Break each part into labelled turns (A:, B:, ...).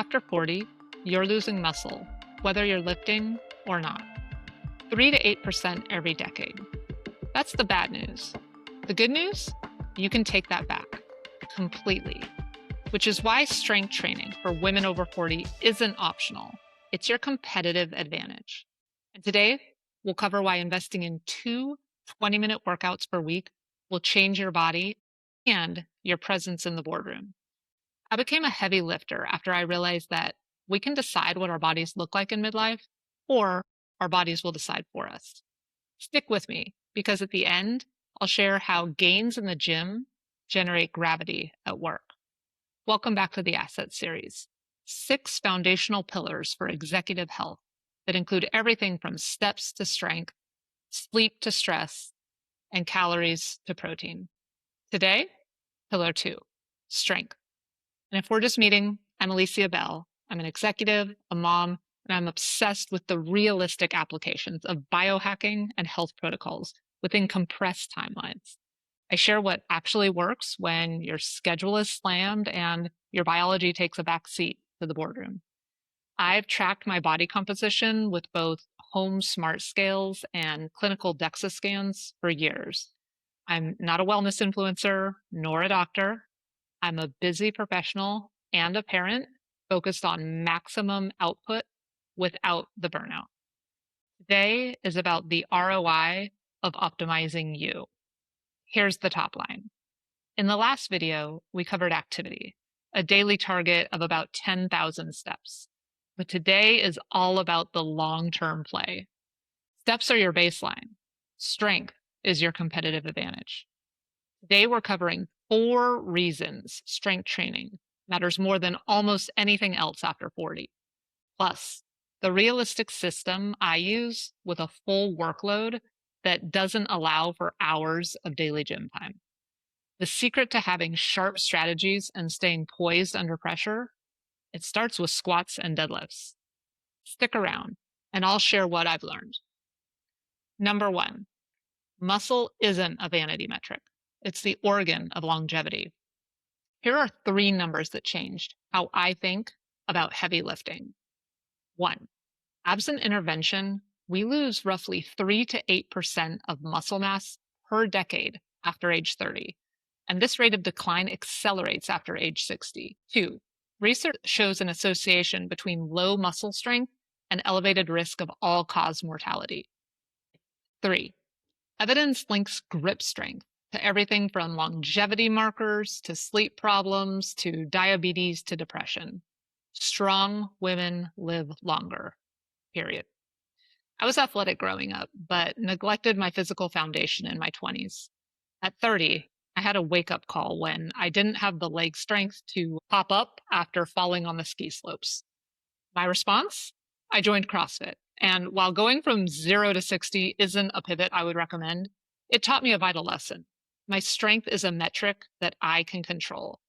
A: After 40, you're losing muscle, whether you're lifting or not. 3 to 8% every decade. That's the bad news. The good news? You can take that back completely, which is why strength training for women over 40 isn't optional. It's your competitive advantage. And today, we'll cover why investing in 2 20-minute workouts per week will change your body and your presence in the boardroom. I became a heavy lifter after I realized that we can decide what our bodies look like in midlife, or our bodies will decide for us. Stick with me, because at the end, I'll share how gains in the gym generate gravity at work. Welcome back to the Asset Series. 6 foundational pillars for executive health that include everything from steps to strength, sleep to stress, and calories to protein. Today, pillar 2, strength. And if we're just meeting, I'm Alicia Bell. I'm an executive, a mom, and I'm obsessed with the realistic applications of biohacking and health protocols within compressed timelines. I share what actually works when your schedule is slammed and your biology takes a back seat to the boardroom. I've tracked my body composition with both home smart scales and clinical DEXA scans for years. I'm not a wellness influencer, nor a doctor. I'm a busy professional and a parent focused on maximum output without the burnout. Today is about the ROI of optimizing you. Here's the top line. In the last video, we covered activity, a daily target of about 10,000 steps. But today is all about the long-term play. Steps are your baseline. Strength is your competitive advantage. Today, we're covering 4 reasons strength training matters more than almost anything else after 40. Plus, the realistic system I use with a full workload that doesn't allow for hours of daily gym time. The secret to having sharp strategies and staying poised under pressure, it starts with squats and deadlifts. Stick around, and I'll share what I've learned. Number 1, muscle isn't a vanity metric. It's the organ of longevity. Here are 3 numbers that changed how I think about heavy lifting. 1, absent intervention, we lose roughly 3 to 8% of muscle mass per decade after age 30. And this rate of decline accelerates after age 60. 2, research shows an association between low muscle strength and elevated risk of all-cause mortality. 3, evidence links grip strength to everything from longevity markers to sleep problems to diabetes to depression. Strong women live longer, period. I was athletic growing up, but neglected my physical foundation in my 20s. At 30, I had a wake-up call when I didn't have the leg strength to pop up after falling on the ski slopes. My response? I joined CrossFit. And while going from 0 to 60 isn't a pivot I would recommend, it taught me a vital lesson. My strength is a metric that I can control.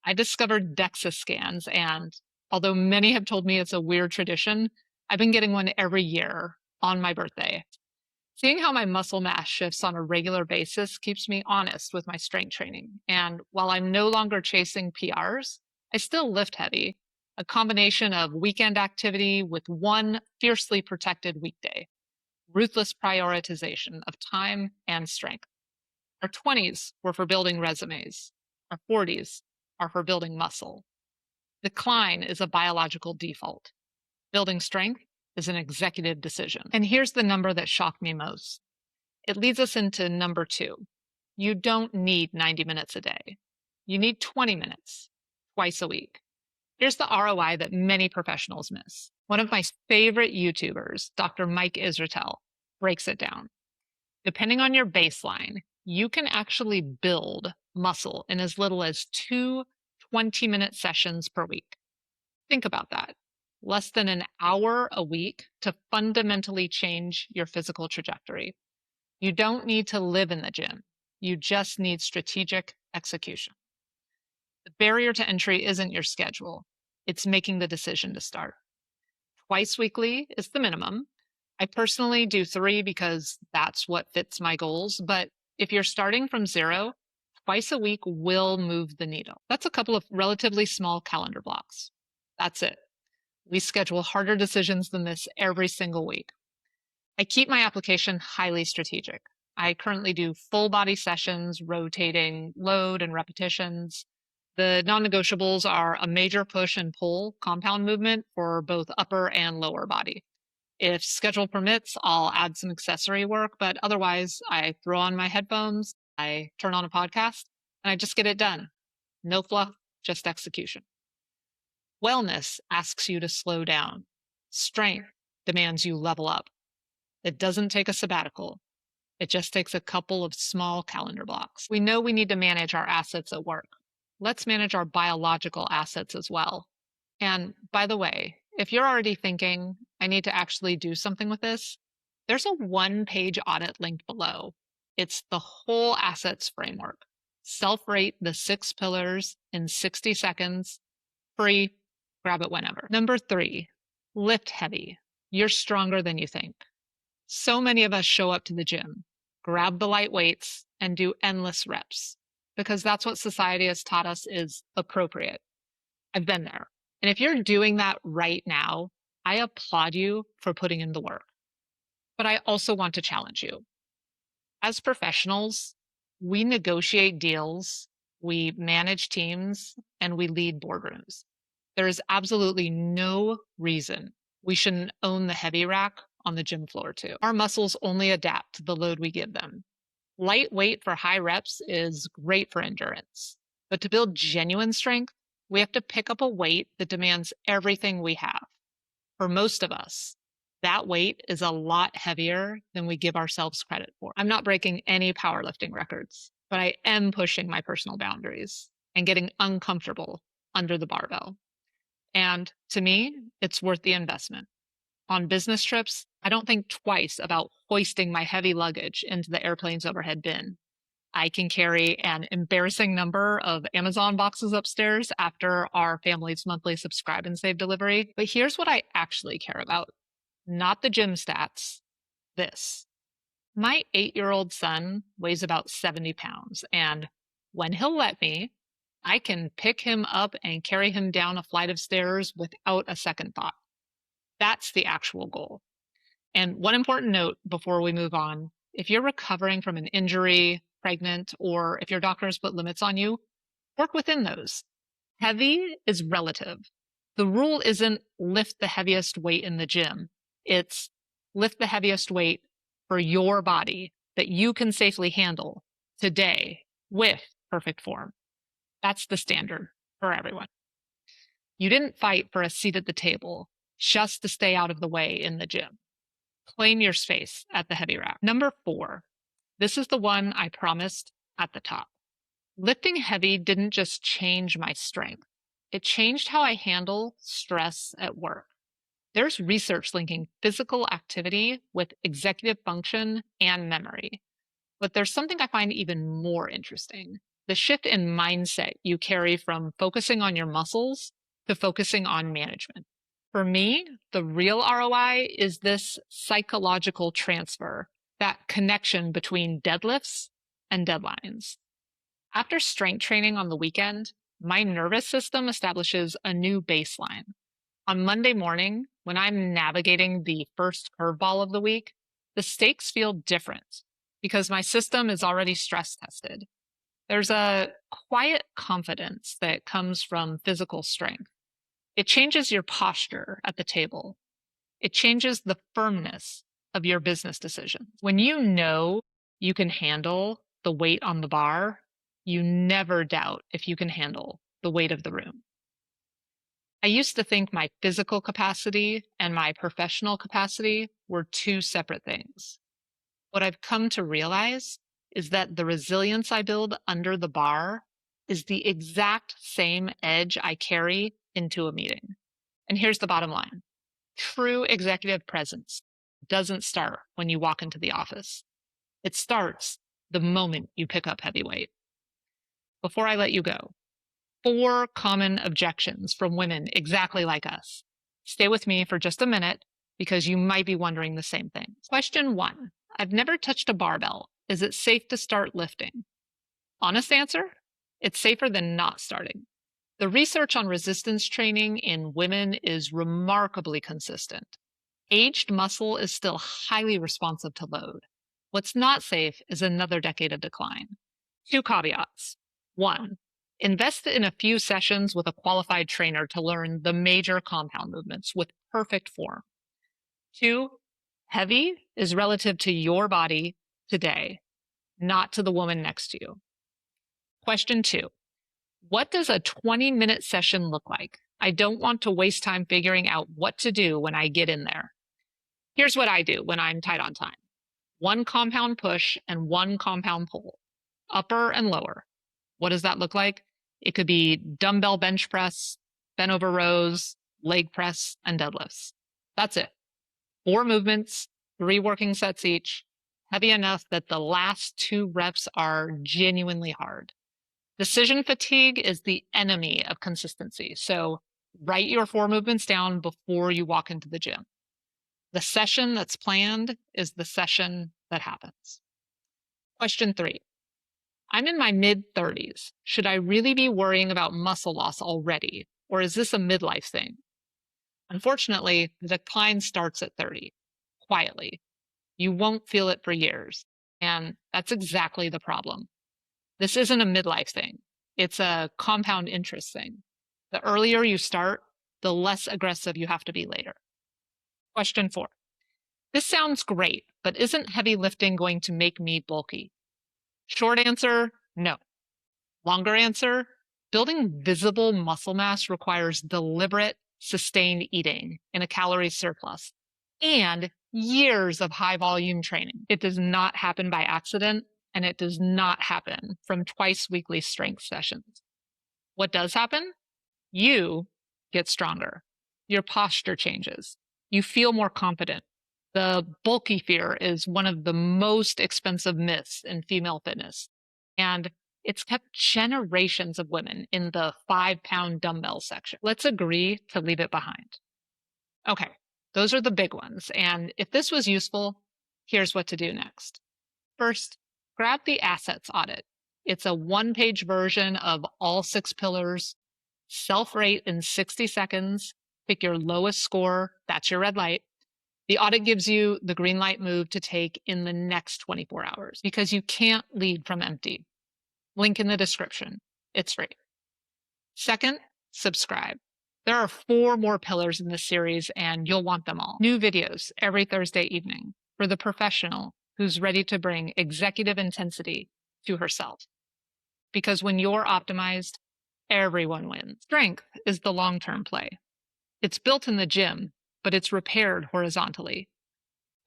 A: I discovered DEXA scans, and although many have told me it's a weird tradition, I've been getting one every year on my birthday. Seeing how my muscle mass shifts on a regular basis keeps me honest with my strength training. And while I'm no longer chasing PRs, I still lift heavy, a combination of weekend activity with one fiercely protected weekday. Ruthless prioritization of time and strength. Our 20s were for building resumes. Our 40s are for building muscle. Decline is a biological default. Building strength is an executive decision. And here's the number that shocked me most. It leads us into number 2. You don't need 90 minutes a day. You need 20 minutes, twice a week. Here's the ROI that many professionals miss. One of my favorite YouTubers, Dr. Mike Israetel, breaks it down. Depending on your baseline, you can actually build muscle in as little as 2 20-minute sessions per week. Think about that. Less than an hour a week to fundamentally change your physical trajectory. You don't need to live in the gym. You just need strategic execution. The barrier to entry isn't your schedule. It's making the decision to start. Twice weekly is the minimum. I personally do 3 because that's what fits my goals, but if you're starting from 0, twice a week will move the needle. That's a couple of relatively small calendar blocks. That's it. We schedule harder decisions than this every single week. I keep my application highly strategic. I currently do full body sessions, rotating load and repetitions. The non negotiables are a major push and pull compound movement for both upper and lower body. If schedule permits, I'll add some accessory work, but otherwise, I throw on my headphones, I turn on a podcast, and I just get it done. No fluff, just execution. Wellness asks you to slow down. Strength demands you level up. It doesn't take a sabbatical. It just takes a couple of small calendar blocks. We know we need to manage our assets at work. Let's manage our biological assets as well. And by the way, if you're already thinking, I need to actually do something with this, there's a one-page audit linked below. It's the whole assets framework. Self-rate the 6 pillars in 60 seconds. Free. Grab it whenever. Number 3, lift heavy. You're stronger than you think. So many of us show up to the gym, grab the light weights, and do endless reps because that's what society has taught us is appropriate. I've been there. And if you're doing that right now, I applaud you for putting in the work. But I also want to challenge you. As professionals, we negotiate deals, we manage teams, and we lead boardrooms. There is absolutely no reason we shouldn't own the heavy rack on the gym floor too. Our muscles only adapt to the load we give them. Lightweight for high reps is great for endurance, but to build genuine strength, we have to pick up a weight that demands everything we have. For most of us, that weight is a lot heavier than we give ourselves credit for. I'm not breaking any powerlifting records, but I am pushing my personal boundaries and getting uncomfortable under the barbell. And to me, it's worth the investment. On business trips, I don't think twice about hoisting my heavy luggage into the airplane's overhead bin. I can carry an embarrassing number of Amazon boxes upstairs after our family's monthly subscribe and save delivery. But here's what I actually care about. Not the gym stats. This. My 8-year-old son weighs about 70 pounds, and when he'll let me, I can pick him up and carry him down a flight of stairs without a second thought. That's the actual goal. And one important note before we move on, if you're recovering from an injury, pregnant, or if your doctor has put limits on you, work within those. Heavy is relative. The rule isn't lift the heaviest weight in the gym. It's lift the heaviest weight for your body that you can safely handle today with perfect form. That's the standard for everyone. You didn't fight for a seat at the table just to stay out of the way in the gym. Claim your space at the heavy rack. Number 4, this is the one I promised at the top. Lifting heavy didn't just change my strength. It changed how I handle stress at work. There's research linking physical activity with executive function and memory. But there's something I find even more interesting. The shift in mindset you carry from focusing on your muscles to focusing on management. For me, the real ROI is this psychological transfer, that connection between deadlifts and deadlines. After strength training on the weekend, my nervous system establishes a new baseline. On Monday morning, when I'm navigating the first curveball of the week, the stakes feel different because my system is already stress tested. There's a quiet confidence that comes from physical strength. It changes your posture at the table. It changes the firmness of your business decisions. When you know you can handle the weight on the bar, you never doubt if you can handle the weight of the room. I used to think my physical capacity and my professional capacity were two separate things. What I've come to realize is that the resilience I build under the bar is the exact same edge I carry into a meeting. And here's the bottom line. True executive presence doesn't start when you walk into the office. It starts the moment you pick up heavyweight. Before I let you go, 4 common objections from women exactly like us. Stay with me for just a minute because you might be wondering the same thing. Question 1, I've never touched a barbell. Is it safe to start lifting? Honest answer, it's safer than not starting. The research on resistance training in women is remarkably consistent. Aged muscle is still highly responsive to load. What's not safe is another decade of decline. Two caveats. One, invest in a few sessions with a qualified trainer to learn the major compound movements with perfect form. Two, heavy is relative to your body today, not to the woman next to you. Question two, what does a 20-minute session look like? I don't want to waste time figuring out what to do when I get in there. Here's what I do when I'm tight on time. One compound push and one compound pull, upper and lower. What does that look like? It could be dumbbell bench press, bent over rows, leg press, and deadlifts. That's it. 4 movements, 3 working sets each, heavy enough that the last 2 reps are genuinely hard. Decision fatigue is the enemy of consistency. So write your 4 movements down before you walk into the gym. The session that's planned is the session that happens. Question 3. I'm in my mid-30s. Should I really be worrying about muscle loss already, or is this a midlife thing? Unfortunately, the decline starts at 30, quietly. You won't feel it for years, and that's exactly the problem. This isn't a midlife thing. It's a compound interest thing. The earlier you start, the less aggressive you have to be later. Question 4. This sounds great, but isn't heavy lifting going to make me bulky? Short answer, no. Longer answer, building visible muscle mass requires deliberate, sustained eating in a calorie surplus and years of high volume training. It does not happen by accident, and it does not happen from twice weekly strength sessions. What does happen? You get stronger. Your posture changes. You feel more confident. The bulky fear is one of the most expensive myths in female fitness. And it's kept generations of women in the 5-pound dumbbell section. Let's agree to leave it behind. Okay, those are the big ones. And if this was useful, here's what to do next. First, grab the assets audit. It's a 1-page version of all 6 pillars. Self-rate in 60 seconds. Pick your lowest score. That's your red light. The audit gives you the green light move to take in the next 24 hours because you can't lead from empty. Link in the description. It's free. Second, subscribe. There are 4 more pillars in this series and you'll want them all. New videos every Thursday evening for the professional who's ready to bring executive intensity to herself. Because when you're optimized, everyone wins. Strength is the long-term play. It's built in the gym, but it's repaired horizontally.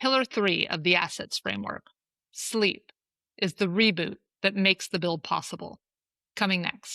A: Pillar 3 of the assets framework, sleep, is the reboot that makes the build possible. Coming next.